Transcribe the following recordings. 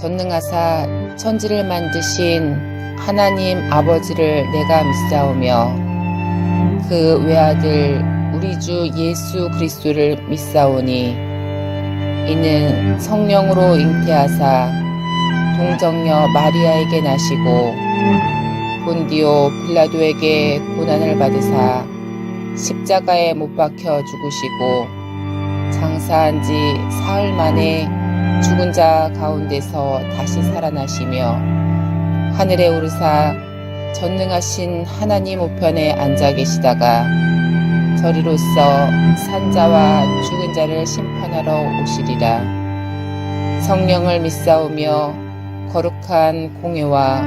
전능하사 천지를 만드신 하나님 아버지를 내가 믿사오며 그 외아들 우리 주 예수 그리스도를 믿사오니 이는 성령으로 잉태하사 동정녀 마리아에게 나시고 본디오 빌라도에게 고난을 받으사 십자가에 못 박혀 죽으시고 장사한 지 사흘 만에 죽은 자 가운데서 다시 살아나시며 하늘에 오르사 전능하신 하나님 우편에 앉아 계시다가 저리로서 산자와 죽은 자를 심판하러 오시리라. 성령을 믿사오며 거룩한 공회와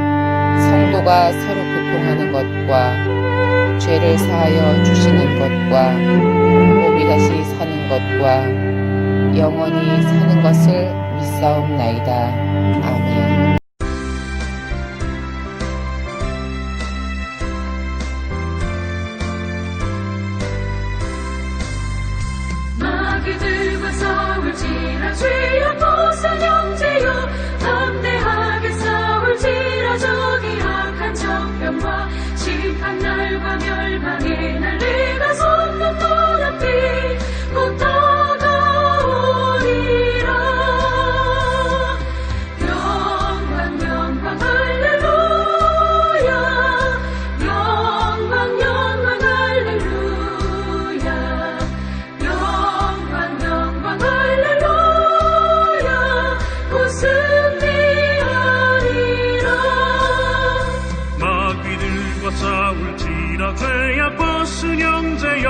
성도가 서로 교통하는 것과 죄를 사하여 주시는 것과 몸이 다시 사는 것과 영원히 사는 것을 믿사옵나이다. 아멘. 마귀들과 싸울지라 주여 보사 형제여 담대하게 싸울지라 저기 악한 정병과 심판날과 멸망의 날 내가 손놓 눈앞이 곧 다가오리라. 영광 영광 할렐루야 영광 영광 할렐루야 영광 영광 할렐루야 곧 승리하리라. 마귀들과 싸울지라 죄야 벗은 형제여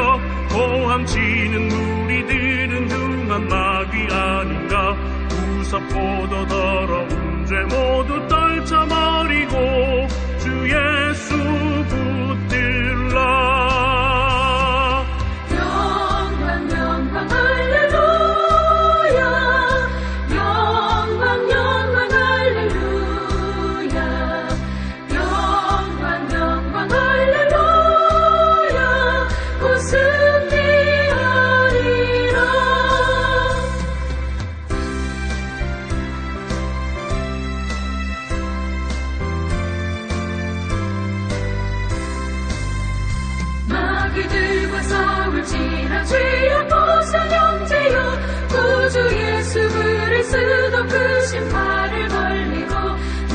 고함치는 무리들은 흉한 마귀 아닌가. 무섭고도 더러운 죄 모두 떨쳐버리고 주 예수 붙들라. 영광 영광 할렐루야 영광 영광 할렐루야 영광 영광 할렐루야 곧 승리하리라. 마귀들과 싸울지라 주여 보사 형제여 구주 예수 그리스도 그 신발을 벌리고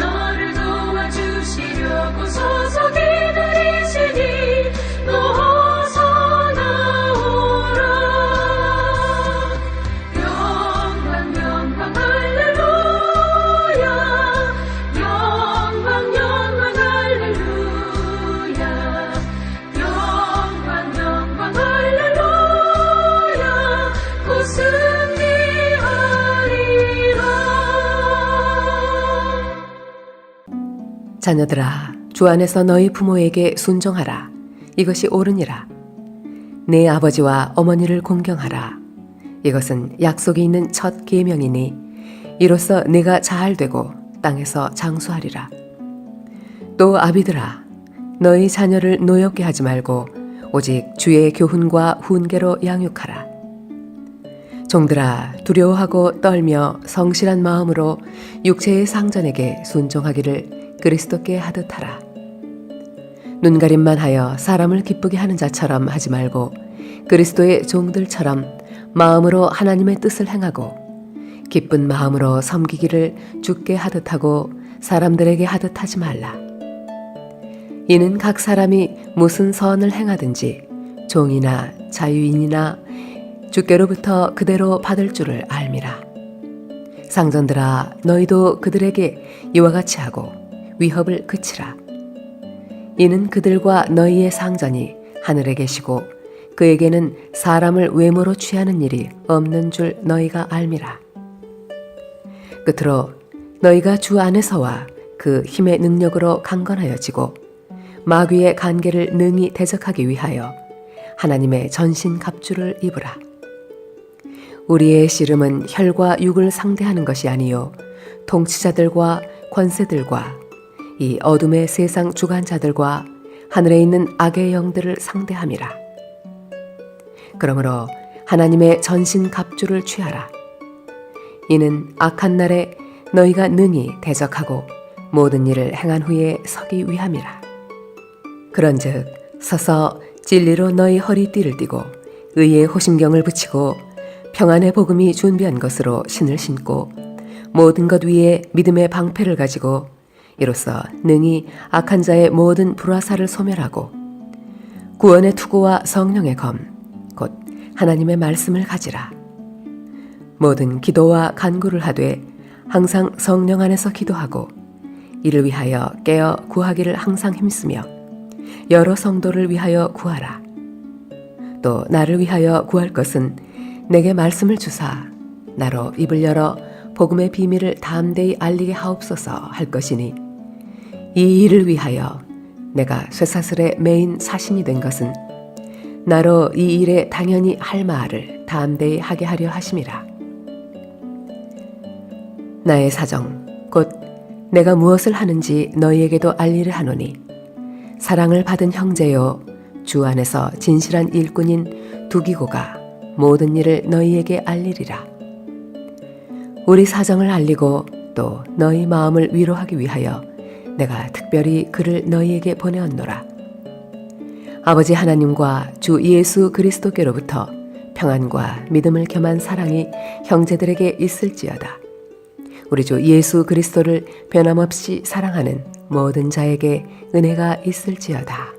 너를 도와주시려고 서서 기다리시니 어서 나오라. 영광 영광 할렐루야 영광 영광 할렐루야 영광 영광 할렐루야 곧 승리하리라. 자녀들아, 주 안에서 너희 부모에게 순종하라. 이것이 옳으니라. 내 아버지와 어머니를 공경하라. 이것은 약속이 있는 첫 계명이니 이로써 네가 잘 되고 땅에서 장수하리라. 또 아비들아, 너희 자녀를 노엽게 하지 말고 오직 주의 교훈과 훈계로 양육하라. 종들아, 두려워하고 떨며 성실한 마음으로 육체의 상전에게 순종하기를 그리스도께 하듯 하라. 눈가림만 하여 사람을 기쁘게 하는 자처럼 하지 말고 그리스도의 종들처럼 마음으로 하나님의 뜻을 행하고 기쁜 마음으로 섬기기를 주께 하듯 하고 사람들에게 하듯 하지 말라. 이는 각 사람이 무슨 선을 행하든지 종이나 자유인이나 주께로부터 그대로 받을 줄을 알미라. 상전들아, 너희도 그들에게 이와 같이 하고 위협을 그치라. 이는 그들과 너희의 상전이 하늘에 계시고 그에게는 사람을 외모로 취하는 일이 없는 줄 너희가 알미라. 끝으로 너희가 주 안에서와 그 힘의 능력으로 강건하여지고 마귀의 간계를 능히 대적하기 위하여 하나님의 전신 갑주를 입으라. 우리의 씨름은 혈과 육을 상대하는 것이 아니요 통치자들과 권세들과 이 어둠의 세상 주관자들과 하늘에 있는 악의 영들을 상대함이라. 그러므로 하나님의 전신 갑주를 취하라. 이는 악한 날에 너희가 능히 대적하고 모든 일을 행한 후에 서기 위함이라. 그런즉 서서 진리로 너희 허리띠를 띠고 의의 호심경을 붙이고 평안의 복음이 준비한 것으로 신을 신고 모든 것 위에 믿음의 방패를 가지고 이로써 능히 악한 자의 모든 불화살을 소멸하고 구원의 투구와 성령의 검 곧 하나님의 말씀을 가지라. 모든 기도와 간구를 하되 항상 성령 안에서 기도하고 이를 위하여 깨어 구하기를 항상 힘쓰며 여러 성도를 위하여 구하라. 또 나를 위하여 구할 것은 내게 말씀을 주사 나로 입을 열어 복음의 비밀을 담대히 알리게 하옵소서 할 것이니 이 일을 위하여 내가 쇠사슬의 메인 사신이 된 것은 나로 이 일에 당연히 할 말을 담대히 하게 하려 하심이라. 나의 사정 곧 내가 무엇을 하는지 너희에게도 알리를 하노니 사랑을 받은 형제요 주 안에서 진실한 일꾼인 두기고가 모든 일을 너희에게 알리리라. 우리 사정을 알리고 또 너희 마음을 위로하기 위하여 내가 특별히 그를 너희에게 보내었노라. 아버지 하나님과 주 예수 그리스도께로부터 평안과 믿음을 겸한 사랑이 형제들에게 있을지어다. 우리 주 예수 그리스도를 변함없이 사랑하는 모든 자에게 은혜가 있을지어다.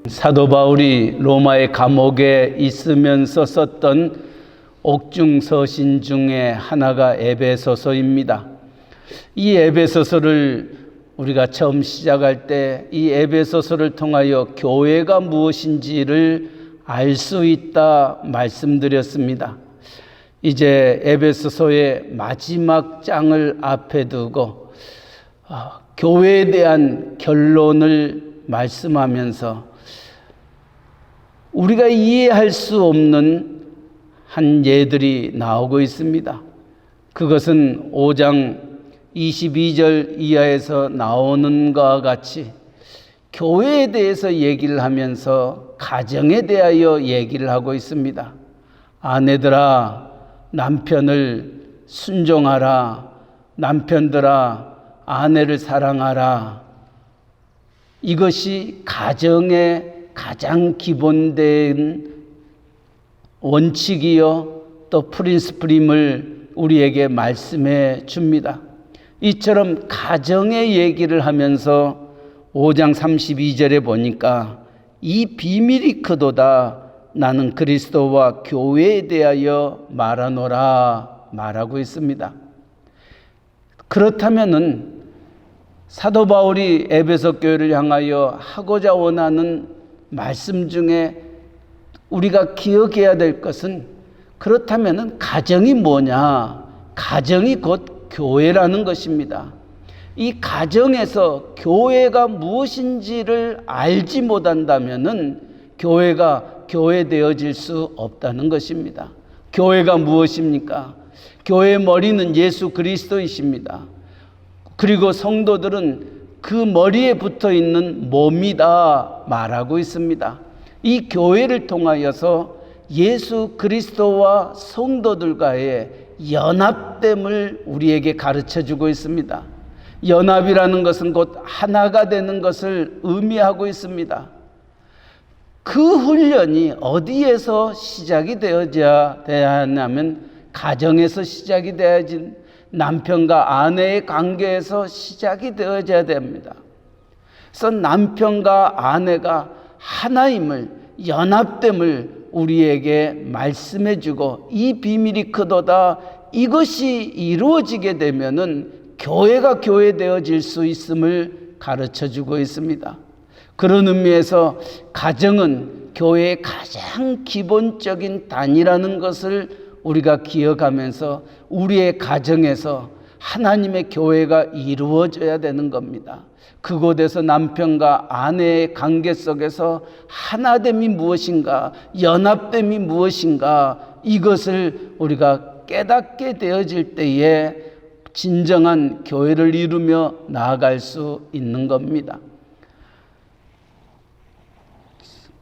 사도 바울이 로마의 감옥에 있으면서 썼던 옥중서신 중에 하나가 에베소서입니다. 이 에베소서를 우리가 처음 시작할 때 이 에베소서를 통하여 교회가 무엇인지를 알 수 있다 말씀드렸습니다. 이제 에베소서의 마지막 장을 앞에 두고 교회에 대한 결론을 말씀하면서 우리가 이해할 수 없는 한 예들이 나오고 있습니다. 그것은 5장 22절 이하에서 나오는 것과 같이 교회에 대해서 얘기를 하면서 가정에 대하여 얘기를 하고 있습니다. 아내들아 남편을 순종하라. 남편들아 아내를 사랑하라. 이것이 가정의 가장 기본된 원칙이요 또 프린스플임을 우리에게 말씀해 줍니다. 이처럼 가정의 얘기를 하면서 5장 32절에 보니까 이 비밀이 크도다 나는 그리스도와 교회에 대하여 말하노라 말하고 있습니다. 그렇다면은 사도 바울이 에베소 교회를 향하여 하고자 원하는 말씀 중에 우리가 기억해야 될 것은 그렇다면은 가정이 뭐냐? 가정이 곧 교회라는 것입니다. 이 가정에서 교회가 무엇인지를 알지 못한다면은 교회가 교회되어질 수 없다는 것입니다. 교회가 무엇입니까? 교회의 머리는 예수 그리스도이십니다. 그리고 성도들은 그 머리에 붙어 있는 몸이다 말하고 있습니다. 이 교회를 통하여서 예수 그리스도와 성도들과의 연합됨을 우리에게 가르쳐 주고 있습니다. 연합이라는 것은 곧 하나가 되는 것을 의미하고 있습니다. 그 훈련이 어디에서 시작이 되어야 하냐면 가정에서 시작이 되어야지 남편과 아내의 관계에서 시작이 되어야 됩니다. 그래서 남편과 아내가 하나임을 연합됨을 우리에게 말씀해 주고 이 비밀이 크도다 이것이 이루어지게 되면은 교회가 교회되어질 수 있음을 가르쳐 주고 있습니다. 그런 의미에서 가정은 교회의 가장 기본적인 단위라는 것을 우리가 기억하면서 우리의 가정에서 하나님의 교회가 이루어져야 되는 겁니다. 그곳에서 남편과 아내의 관계 속에서 하나됨이 무엇인가, 연합됨이 무엇인가 이것을 우리가 깨닫게 되어질 때에 진정한 교회를 이루며 나아갈 수 있는 겁니다.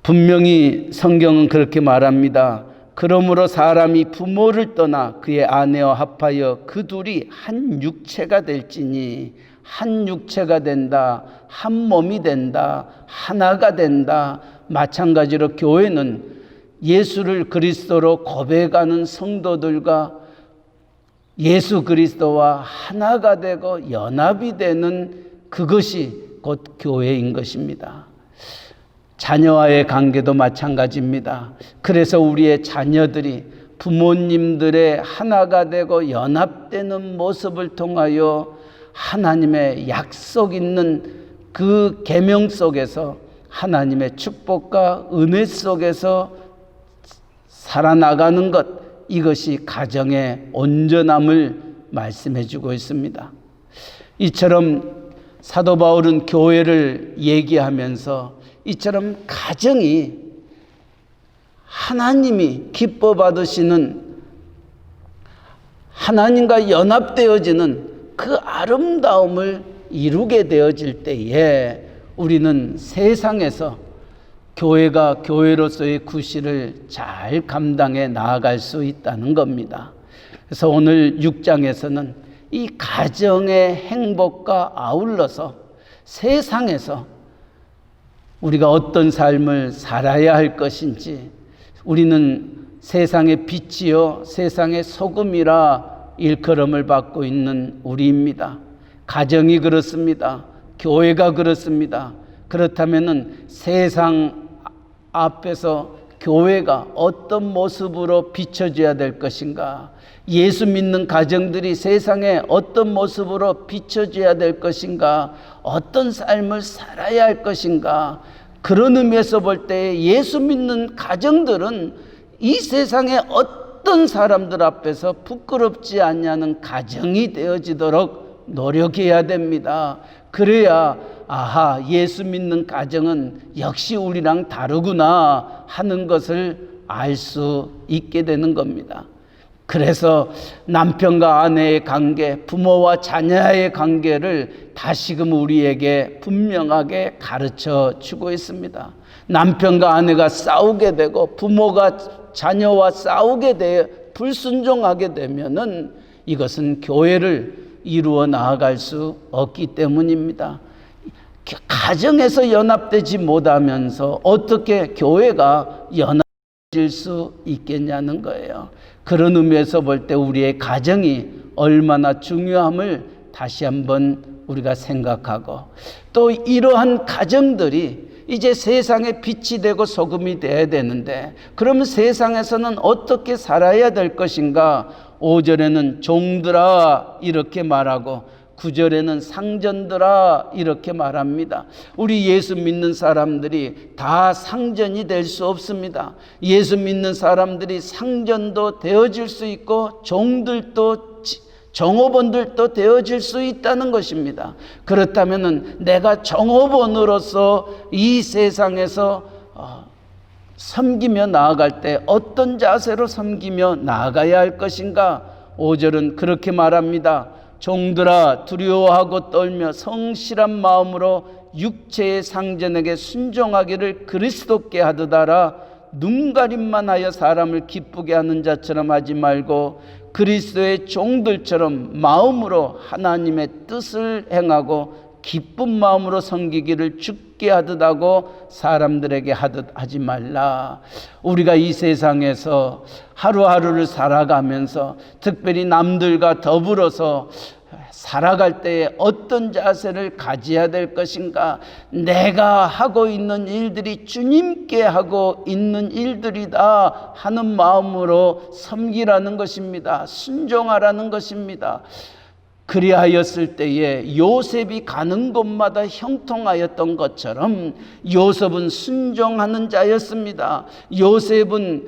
분명히 성경은 그렇게 말합니다. 그러므로 사람이 부모를 떠나 그의 아내와 합하여 그 둘이 한 육체가 될지니, 한 육체가 된다, 한 몸이 된다, 하나가 된다. 마찬가지로 교회는 예수를 그리스도로 고백하는 성도들과 예수 그리스도와 하나가 되고 연합이 되는 그것이 곧 교회인 것입니다. 자녀와의 관계도 마찬가지입니다. 그래서 우리의 자녀들이 부모님들의 하나가 되고 연합되는 모습을 통하여 하나님의 약속 있는 그 계명 속에서 하나님의 축복과 은혜 속에서 살아나가는 것, 이것이 가정의 온전함을 말씀해 주고 있습니다. 이처럼 사도 바울은 교회를 얘기하면서 이처럼 가정이 하나님이 기뻐 받으시는, 하나님과 연합되어지는 그 아름다움을 이루게 되어질 때에 우리는 세상에서 교회가 교회로서의 구실을 잘 감당해 나아갈 수 있다는 겁니다. 그래서 오늘 6장에서는 이 가정의 행복과 아울러서 세상에서 우리가 어떤 삶을 살아야 할 것인지, 우리는 세상의 빛이요 세상의 소금이라 일컬음을 받고 있는 우리입니다. 가정이 그렇습니다. 교회가 그렇습니다. 그렇다면 세상 앞에서 교회가 어떤 모습으로 비춰져야 될 것인가? 예수 믿는 가정들이 세상에 어떤 모습으로 비춰져야 될 것인가? 어떤 삶을 살아야 할 것인가? 그런 의미에서 볼 때 예수 믿는 가정들은 이 세상에 어떤 사람들 앞에서 부끄럽지 않냐는 가정이 되어지도록 노력해야 됩니다. 그래야 아하, 예수 믿는 가정은 역시 우리랑 다르구나 하는 것을 알 수 있게 되는 겁니다. 그래서 남편과 아내의 관계, 부모와 자녀의 관계를 다시금 우리에게 분명하게 가르쳐 주고 있습니다. 남편과 아내가 싸우게 되고 부모가 자녀와 싸우게 돼 불순종하게 되면은 이것은 교회를 이루어 나아갈 수 없기 때문입니다. 가정에서 연합되지 못하면서 어떻게 교회가 연합될 수 있겠냐는 거예요. 그런 의미에서 볼 때 우리의 가정이 얼마나 중요함을 다시 한번 우리가 생각하고, 또 이러한 가정들이 이제 세상에 빛이 되고 소금이 되어야 되는데, 그러면 세상에서는 어떻게 살아야 될 것인가? 5절에는 종들아 이렇게 말하고 9절에는 상전들아 이렇게 말합니다. 우리 예수 믿는 사람들이 다 상전이 될 수 없습니다. 예수 믿는 사람들이 상전도 되어질 수 있고 종들도 정호본들도 되어질 수 있다는 것입니다. 그렇다면 내가 정호본으로서 이 세상에서 섬기며 나아갈 때 어떤 자세로 섬기며 나아가야 할 것인가? 5절은 그렇게 말합니다. 종들아 두려워하고 떨며 성실한 마음으로 육체의 상전에게 순종하기를 그리스도께 하듯하라. 눈가림만 하여 사람을 기쁘게 하는 자처럼 하지 말고 그리스도의 종들처럼 마음으로 하나님의 뜻을 행하고 기쁜 마음으로 섬기기를 주께 하듯 하고 사람들에게 하듯 하지 말라. 우리가 이 세상에서 하루하루를 살아가면서 특별히 남들과 더불어서 살아갈 때에 어떤 자세를 가져야 될 것인가? 내가 하고 있는 일들이 주님께 하고 있는 일들이다 하는 마음으로 섬기라는 것입니다. 순종하라는 것입니다. 그리하였을 때에 요셉이 가는 곳마다 형통하였던 것처럼 요셉은 순종하는 자였습니다. 요셉은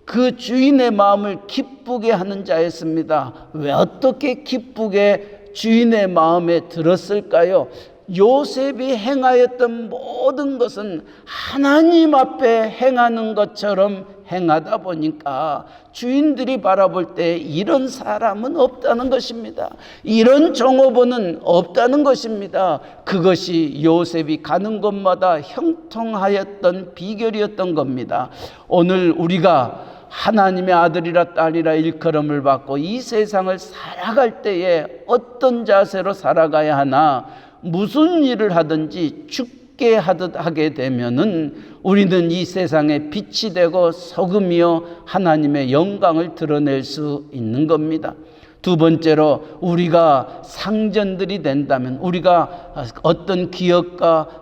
그 주인의 마음을 기쁘게 하는 자였습니다. 왜 어떻게 기쁘게 주인의 마음에 들었을까요? 요셉이 행하였던 모든 것은 하나님 앞에 행하는 것처럼 행하다 보니까 주인들이 바라볼 때 이런 사람은 없다는 것입니다. 이런 종업원은 없다는 것입니다. 그것이 요셉이 가는 곳마다 형통하였던 비결이었던 겁니다. 오늘 우리가 하나님의 아들이라 딸이라 일컬음을 받고 이 세상을 살아갈 때에 어떤 자세로 살아가야 하나, 무슨 일을 하든지 죽게 하듯 하게 되면은 우리는 이 세상에 빛이 되고 소금이요 하나님의 영광을 드러낼 수 있는 겁니다. 두 번째로, 우리가 상전들이 된다면, 우리가 어떤 기업과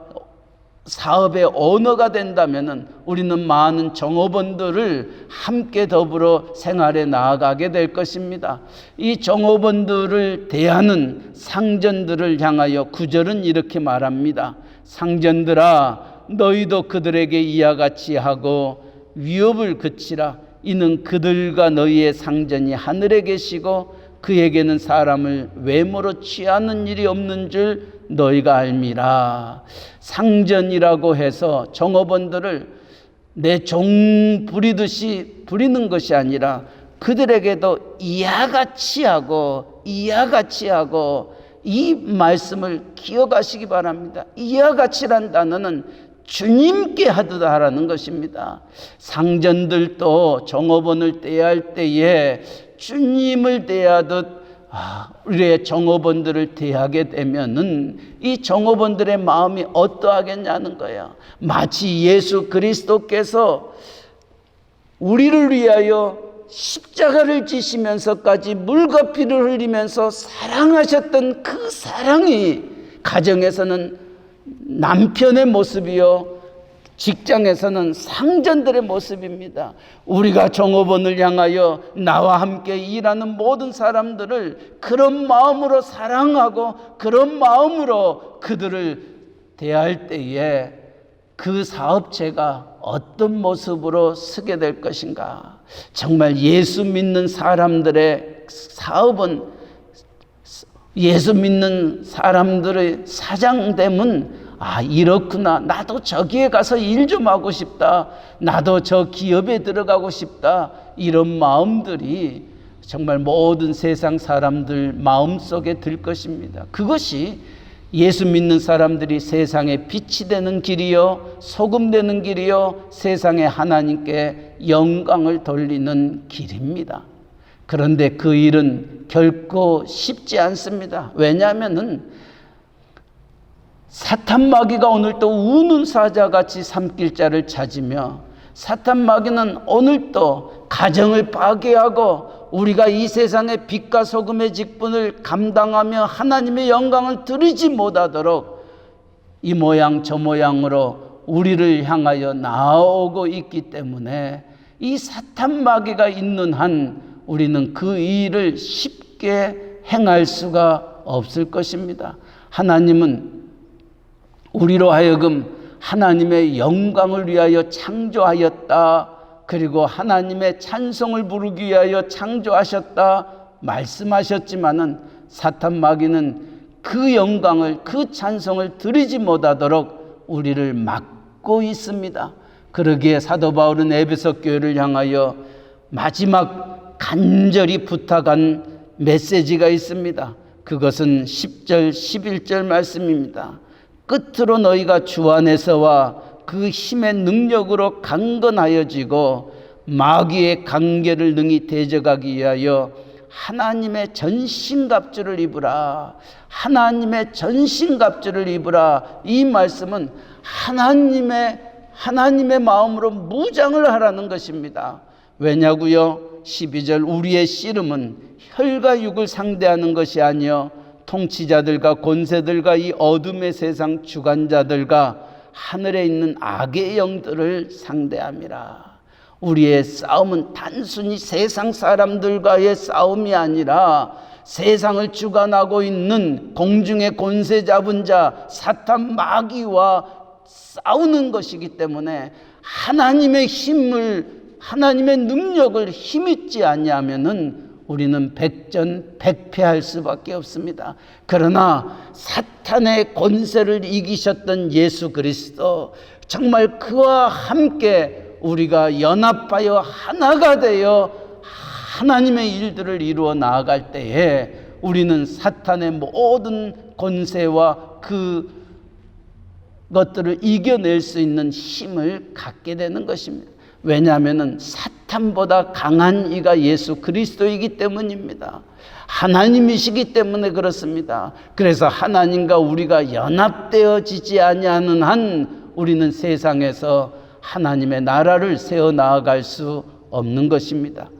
사업의 오너가 된다면 우리는 많은 종업원들을 함께 더불어 생활에 나아가게 될 것입니다. 이 종업원들을 대하는 상전들을 향하여 구절은 이렇게 말합니다. 상전들아, 너희도 그들에게 이와 같이 하고 위협을 그치라. 이는 그들과 너희의 상전이 하늘에 계시고 그에게는 사람을 외모로 취하는 일이 없는 줄 너희가 알미라. 상전이라고 해서 종업원들을 내 종 부리듯이 부리는 것이 아니라 그들에게도 이와 같이 하고 이 말씀을 기억하시기 바랍니다. 이와 같이란 단어는 주님께 하듯 하라는 것입니다. 상전들도 종업원을 대할 때에 주님을 대하듯 우리의 종업원들을 대하게 되면은 이 종업원들의 마음이 어떠하겠냐는 거예요. 마치 예수 그리스도께서 우리를 위하여 십자가를 지시면서까지 물과 피를 흘리면서 사랑하셨던 그 사랑이 가정에서는 남편의 모습이요, 직장에서는 상전들의 모습입니다. 우리가 종업원을 향하여 나와 함께 일하는 모든 사람들을 그런 마음으로 사랑하고 그런 마음으로 그들을 대할 때에 그 사업체가 어떤 모습으로 서게 될 것인가. 정말 예수 믿는 사람들의 사업은, 예수 믿는 사람들의 사장됨은 이렇구나, 나도 저기에 가서 일 좀 하고 싶다, 나도 저 기업에 들어가고 싶다, 이런 마음들이 정말 모든 세상 사람들 마음속에 들 것입니다. 그것이 예수 믿는 사람들이 세상에 빛이 되는 길이요, 소금 되는 길이요, 세상에 하나님께 영광을 돌리는 길입니다. 그런데 그 일은 결코 쉽지 않습니다. 왜냐하면은 사탄 마귀가 오늘도 우는 사자같이 삼킬자를 찾으며, 사탄 마귀는 오늘도 가정을 파괴하고 우리가 이 세상의 빛과 소금의 직분을 감당하며 하나님의 영광을 드리지 못하도록 이 모양 저 모양으로 우리를 향하여 나아오고 있기 때문에 이 사탄 마귀가 있는 한 우리는 그 일을 쉽게 행할 수가 없을 것입니다. 하나님은 우리로 하여금 하나님의 영광을 위하여 창조하였다, 그리고 하나님의 찬송을 부르기 위하여 창조하셨다 말씀하셨지만은 사탄 마귀는 그 영광을, 그 찬송을 드리지 못하도록 우리를 막고 있습니다. 그러기에 사도 바울은 에베소 교회를 향하여 마지막 간절히 부탁한 메시지가 있습니다. 그것은 10절 11절 말씀입니다. 끝으로 너희가 주 안에서와 그 힘의 능력으로 강건하여지고 마귀의 관계를 능히 대적하기 위하여 하나님의 전신갑주를 입으라. 하나님의 전신갑주를 입으라. 이 말씀은 하나님의 마음으로 무장을 하라는 것입니다. 왜냐고요? 12절 우리의 씨름은 혈과 육을 상대하는 것이 아니요 통치자들과 권세들과 이 어둠의 세상 주관자들과 하늘에 있는 악의 영들을 상대함이라. 우리의 싸움은 단순히 세상 사람들과의 싸움이 아니라 세상을 주관하고 있는 공중의 권세 잡은 자 사탄 마귀와 싸우는 것이기 때문에 하나님의 힘을, 하나님의 능력을 힘입지 아니하면은 우리는 백전백패할 수밖에 없습니다. 그러나 사탄의 권세를 이기셨던 예수 그리스도, 정말 그와 함께 우리가 연합하여 하나가 되어 하나님의 일들을 이루어 나아갈 때에 우리는 사탄의 모든 권세와 그 것들을 이겨낼 수 있는 힘을 갖게 되는 것입니다. 왜냐하면 사탄보다 강한 이가 예수 그리스도이기 때문입니다. 하나님이시기 때문에 그렇습니다. 그래서 하나님과 우리가 연합되어지지 아니하는 한 우리는 세상에서 하나님의 나라를 세워 나아갈 수 없는 것입니다.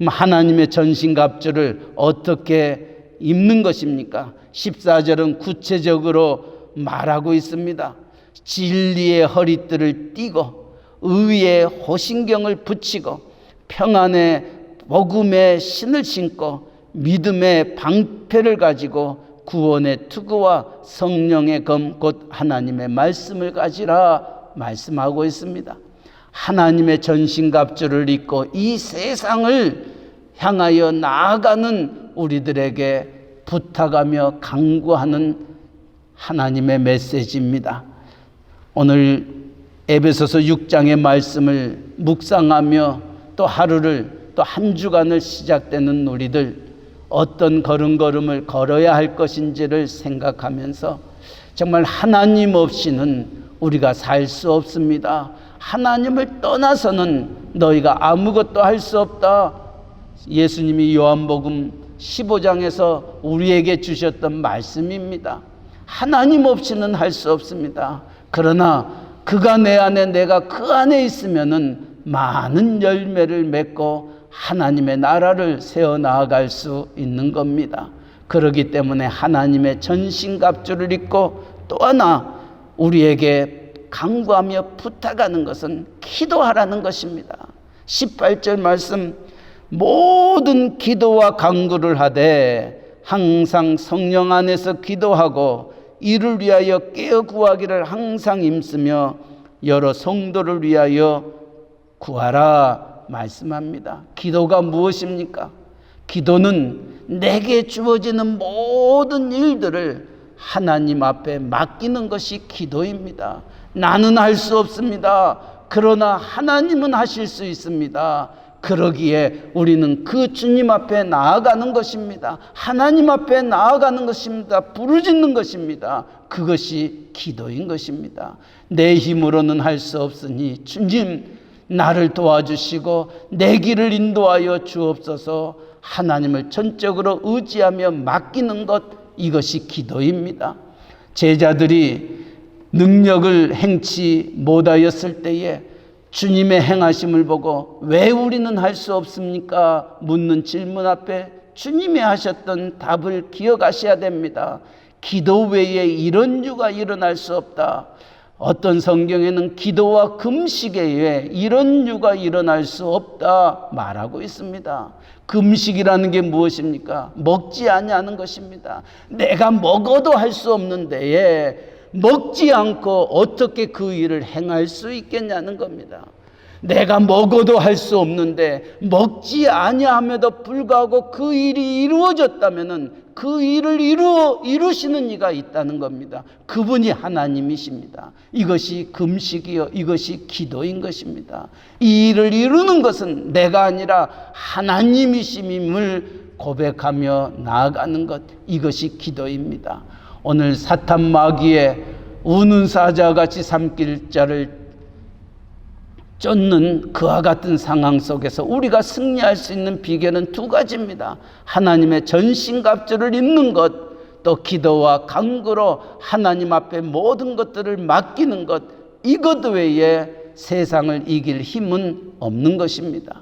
하나님의 전신갑주를 어떻게 입는 것입니까? 14절은 구체적으로 말하고 있습니다. 진리의 허리띠를 띠고 의의 호신경을 붙이고 평안의 복음의 신을 신고 믿음의 방패를 가지고 구원의 투구와 성령의 검 곧 하나님의 말씀을 가지라 말씀하고 있습니다. 하나님의 전신갑주를 입고 이 세상을 향하여 나아가는 우리들에게 부탁하며 강구하는 하나님의 메시지입니다. 오늘 에베소서 6장의 말씀을 묵상하며 또 하루를 또 한 주간을 시작되는 우리들 어떤 걸음걸음을 걸어야 할 것인지를 생각하면서 정말 하나님 없이는 우리가 살 수 없습니다. 하나님을 떠나서는 너희가 아무것도 할 수 없다. 예수님이 요한복음 15장에서 우리에게 주셨던 말씀입니다. 하나님 없이는 할 수 없습니다. 그러나 그가 내 안에 내가 그 안에 있으면은 많은 열매를 맺고 하나님의 나라를 세워 나아갈 수 있는 겁니다. 그렇기 때문에 하나님의 전신갑주를 입고 또 하나 우리에게 강구하며 부탁하는 것은 기도하라는 것입니다. 18절 말씀 모든 기도와 간구를 하되 항상 성령 안에서 기도하고 이를 위하여 깨어 구하기를 항상 힘쓰며 여러 성도를 위하여 구하라 말씀합니다. 기도가 무엇입니까? 기도는 내게 주어지는 모든 일들을 하나님 앞에 맡기는 것이 기도입니다. 나는 할 수 없습니다. 그러나 하나님은 하실 수 있습니다. 그러기에 우리는 그 주님 앞에 나아가는 것입니다. 하나님 앞에 나아가는 것입니다. 부르짖는 것입니다. 그것이 기도인 것입니다. 내 힘으로는 할 수 없으니 주님 나를 도와주시고 내 길을 인도하여 주옵소서. 하나님을 전적으로 의지하며 맡기는 것, 이것이 기도입니다. 제자들이 능력을 행치 못하였을 때에 주님의 행하심을 보고 왜 우리는 할 수 없습니까? 묻는 질문 앞에 주님이 하셨던 답을 기억하셔야 됩니다. 기도 외에 이런 유가 일어날 수 없다. 어떤 성경에는 기도와 금식 외에 이런 유가 일어날 수 없다 말하고 있습니다. 금식이라는 게 무엇입니까? 먹지 아니하는 것입니다. 내가 먹어도 할 수 없는 데에 먹지 않고 어떻게 그 일을 행할 수 있겠냐는 겁니다. 내가 먹어도 할 수 없는데 먹지 아니함에도 불구하고 그 일이 이루어졌다면은 그 일을 이루시는 이가 있다는 겁니다. 그분이 하나님이십니다. 이것이 금식이요, 이것이 기도인 것입니다. 이 일을 이루는 것은 내가 아니라 하나님이심임을 고백하며 나아가는 것, 이것이 기도입니다. 오늘 사탄 마귀의 우는 사자같이 삼킬 자를 쫓는 그와 같은 상황 속에서 우리가 승리할 수 있는 비결은 두 가지입니다. 하나님의 전신갑주를 입는 것, 또 기도와 간구로 하나님 앞에 모든 것들을 맡기는 것, 이것 외에 세상을 이길 힘은 없는 것입니다.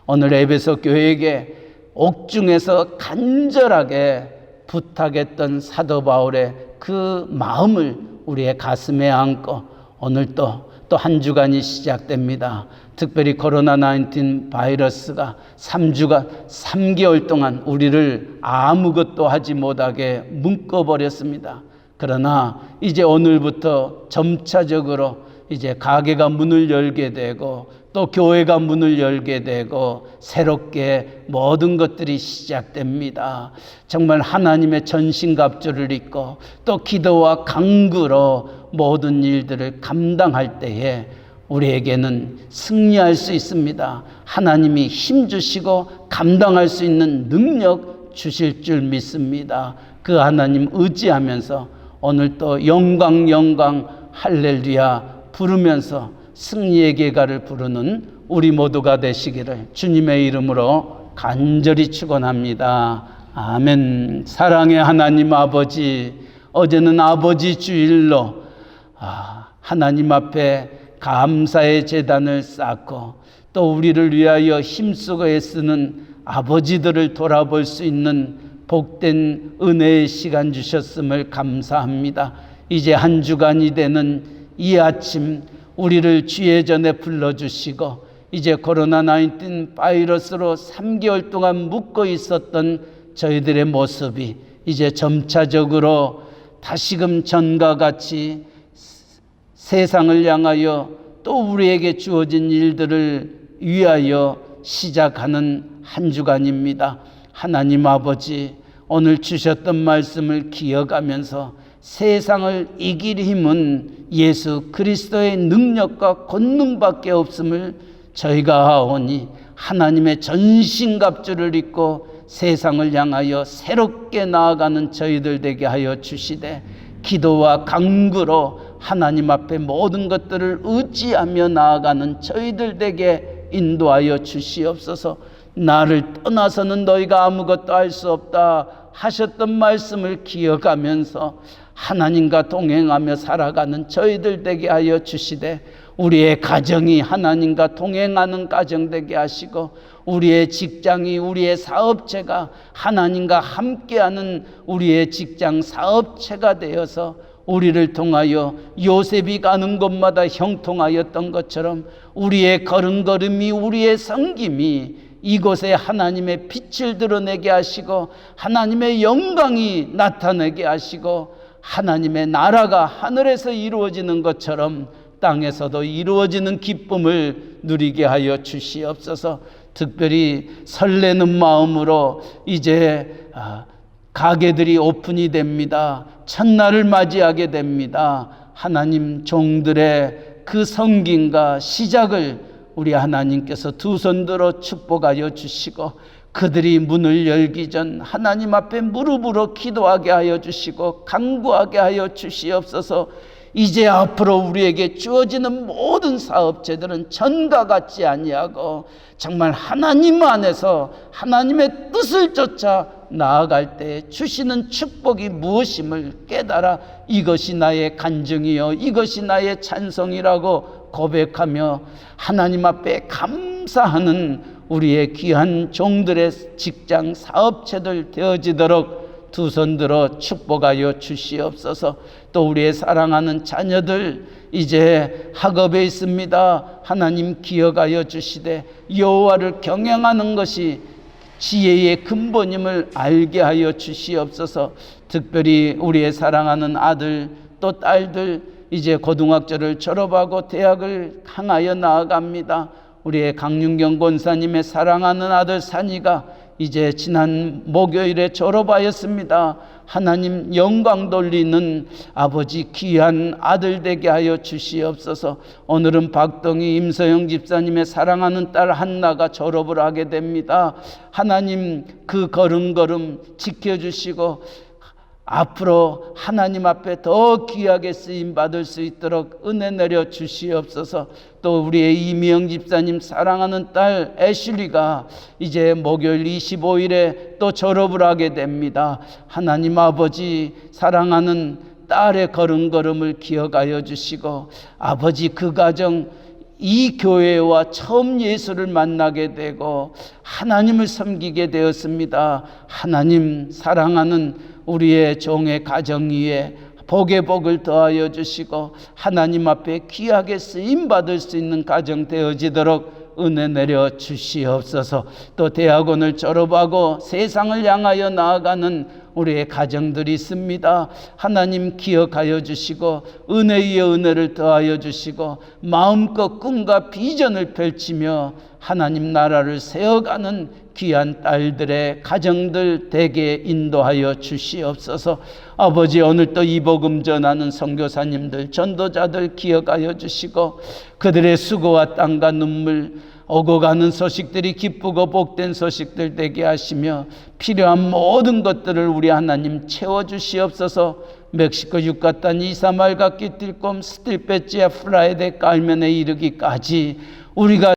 오늘 에베소 교회에게 옥중에서 간절하게 부탁했던 사도 바울의 그 마음을 우리의 가슴에 안고 오늘 또 한 주간이 시작됩니다. 특별히 코로나19 바이러스가 3개월 동안 우리를 아무것도 하지 못하게 묶어버렸습니다. 그러나 이제 오늘부터 점차적으로 이제 가게가 문을 열게 되고 또 교회가 문을 열게 되고 새롭게 모든 것들이 시작됩니다. 정말 하나님의 전신갑주를 입고 또 기도와 간구로 모든 일들을 감당할 때에 우리에게는 승리할 수 있습니다. 하나님이 힘 주시고 감당할 수 있는 능력 주실 줄 믿습니다. 그 하나님 의지하면서 오늘 또 영광 할렐루야 부르면서 승리의 계가를 부르는 우리 모두가 되시기를 주님의 이름으로 간절히 축원합니다. 아멘. 사랑의 하나님 아버지, 어제는 아버지 주일로 하나님 앞에 감사의 제단을 쌓고 또 우리를 위하여 힘쓰고 애쓰는 아버지들을 돌아볼 수 있는 복된 은혜의 시간 주셨음을 감사합니다. 이제 한 주간이 되는 이 아침 우리를 주의 전에 불러주시고 이제 코로나19 바이러스로 3개월 동안 묶어 있었던 저희들의 모습이 이제 점차적으로 다시금 전과 같이 세상을 향하여 또 우리에게 주어진 일들을 위하여 시작하는 한 주간입니다. 하나님 아버지, 오늘 주셨던 말씀을 기억하면서 세상을 이길 힘은 예수 그리스도의 능력과 권능밖에 없음을 저희가 아오니 하나님의 전신갑주를 입고 세상을 향하여 새롭게 나아가는 저희들 되게 하여 주시되 기도와 간구로 하나님 앞에 모든 것들을 의지하며 나아가는 저희들 되게 인도하여 주시옵소서. 나를 떠나서는 너희가 아무것도 할 수 없다 하셨던 말씀을 기억하면서 하나님과 동행하며 살아가는 저희들 되게 하여 주시되 우리의 가정이 하나님과 동행하는 가정 되게 하시고 우리의 직장이 우리의 사업체가 하나님과 함께하는 우리의 직장 사업체가 되어서 우리를 통하여 요셉이 가는 곳마다 형통하였던 것처럼 우리의 걸음걸음이 우리의 섬김이 이곳에 하나님의 빛을 드러내게 하시고 하나님의 영광이 나타내게 하시고 하나님의 나라가 하늘에서 이루어지는 것처럼 땅에서도 이루어지는 기쁨을 누리게 하여 주시옵소서. 특별히 설레는 마음으로 이제 가게들이 오픈이 됩니다. 첫날을 맞이하게 됩니다. 하나님 종들의 그 성김과 시작을 우리 하나님께서 두 손 들어 축복하여 주시고 그들이 문을 열기 전 하나님 앞에 무릎으로 기도하게 하여 주시고 간구하게 하여 주시옵소서. 이제 앞으로 우리에게 주어지는 모든 사업체들은 전과 같지 아니하고 정말 하나님 안에서 하나님의 뜻을 쫓아 나아갈 때 주시는 축복이 무엇임을 깨달아 이것이 나의 간증이요 이것이 나의 찬송이라고 고백하며 하나님 앞에 감사하는 우리의 귀한 종들의 직장 사업체들 되어지도록 두 손 들어 축복하여 주시옵소서. 또 우리의 사랑하는 자녀들 이제 학업에 있습니다. 하나님 기억하여 주시되 여호와를 경외하는 것이 지혜의 근본임을 알게 하여 주시옵소서. 특별히 우리의 사랑하는 아들 또 딸들 이제 고등학교를 졸업하고 대학을 향하여 나아갑니다. 우리의 강윤경 권사님의 사랑하는 아들 산이가 이제 지난 목요일에 졸업하였습니다. 하나님 영광 돌리는 아버지 귀한 아들 되게 하여 주시옵소서. 오늘은 박동희 임서영 집사님의 사랑하는 딸 한나가 졸업을 하게 됩니다. 하나님 그 걸음걸음 지켜주시고 앞으로 하나님 앞에 더 귀하게 쓰임 받을 수 있도록 은혜 내려 주시옵소서. 또 우리의 이미영 집사님 사랑하는 딸 애슐리가 이제 목요일 25일에 또 졸업을 하게 됩니다. 하나님 아버지 사랑하는 딸의 걸음걸음을 기억하여 주시고 아버지 그 가정 이 교회와 처음 예수를 만나게 되고 하나님을 섬기게 되었습니다. 하나님 사랑하는 우리의 종의 가정 위에 복의 복을 더하여 주시고 하나님 앞에 귀하게 쓰임받을 수 있는 가정 되어지도록 은혜 내려 주시옵소서. 또 대학원을 졸업하고 세상을 향하여 나아가는 우리의 가정들이 있습니다. 하나님 기억하여 주시고 은혜 위에 은혜를 더하여 주시고 마음껏 꿈과 비전을 펼치며 하나님 나라를 세워가는 귀한 딸들의 가정들 되게 인도하여 주시옵소서. 아버지 오늘 또 이 복음 전하는 선교사님들 전도자들 기억하여 주시고 그들의 수고와 땀과 눈물 오고 가는 소식들이 기쁘고 복된 소식들 되게 하시며 필요한 모든 것들을 우리 하나님 채워주시옵소서. 멕시코 유카탄 이사말과 끼틸꼼 스틸페치아 프라이데 깔면에 이르기까지 우리가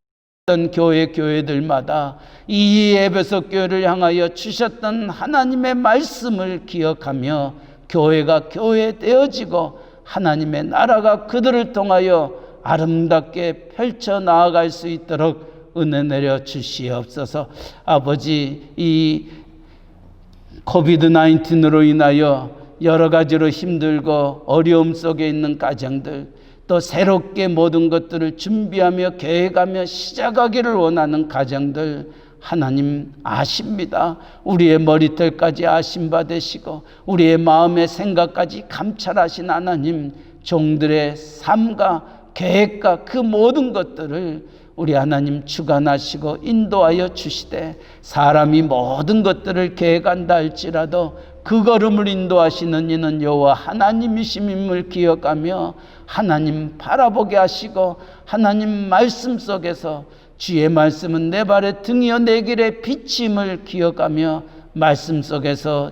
교회들마다 이 에베소 교회를 향하여 주셨던 하나님의 말씀을 기억하며 교회가 교회되어지고 하나님의 나라가 그들을 통하여 아름답게 펼쳐 나아갈 수 있도록 은혜 내려 주시옵소서. 아버지, 이 코비드-19으로 인하여 여러 가지로 힘들고 어려움 속에 있는 가정들, 또 새롭게 모든 것들을 준비하며 계획하며 시작하기를 원하는 가정들, 하나님 아십니다. 우리의 머리털까지 아심 받으시고 우리의 마음의 생각까지 감찰하신 하나님, 종들의 삶과 계획과 그 모든 것들을 우리 하나님 주관하시고 인도하여 주시되, 사람이 모든 것들을 계획한다 할지라도 그 걸음을 인도하시는 이는 여호와 하나님이심임을 기억하며 하나님 바라보게 하시고, 하나님 말씀 속에서 주의 말씀은 내 발의 등이요 내 길의 빛임을 기억하며 말씀 속에서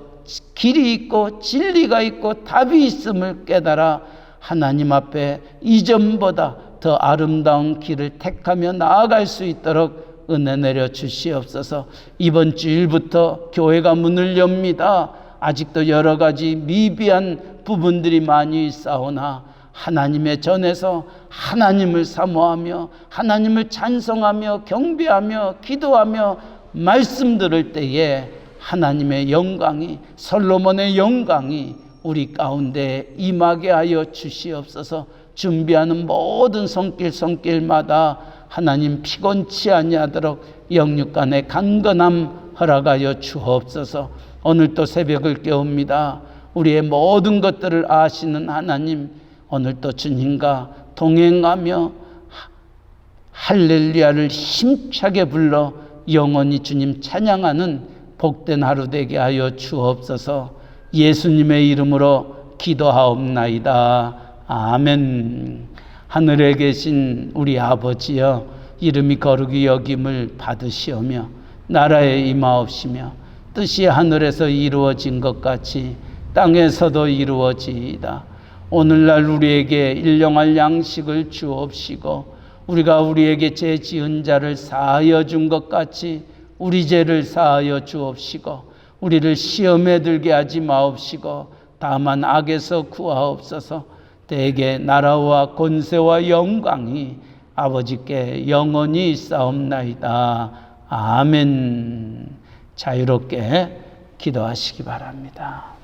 길이 있고 진리가 있고 답이 있음을 깨달아 하나님 앞에 이전보다 더 아름다운 길을 택하며 나아갈 수 있도록 은혜 내려 주시옵소서. 이번 주일부터 교회가 문을 엽니다. 아직도 여러 가지 미비한 부분들이 많이 있사오나 하나님의 전에서 하나님을 사모하며 하나님을 찬송하며 경배하며 기도하며 말씀 들을 때에 하나님의 영광이, 솔로몬의 영광이 우리 가운데 임하게 하여 주시옵소서. 준비하는 모든 손길마다 하나님 피곤치 아니하도록 영육간의 강건함 허락하여 주옵소서. 오늘 또 새벽을 깨웁니다. 우리의 모든 것들을 아시는 하나님, 오늘 또 주님과 동행하며 할렐루야를 힘차게 불러 영원히 주님 찬양하는 복된 하루 되게 하여 주옵소서. 예수님의 이름으로 기도하옵나이다. 아멘. 하늘에 계신 우리 아버지여, 이름이 거룩히 여김을 받으시오며 나라에 임하옵시며 뜻이 하늘에서 이루어진 것 같이 땅에서도 이루어지이다. 오늘날 우리에게 일용할 양식을 주옵시고 우리가 우리에게 죄 지은 자를 사하여 준 것 같이 우리 죄를 사하여 주옵시고 우리를 시험에 들게 하지 마옵시고 다만 악에서 구하옵소서. 대개 나라와 권세와 영광이 아버지께 영원히 있사옵나이다. 아멘. 자유롭게 기도하시기 바랍니다.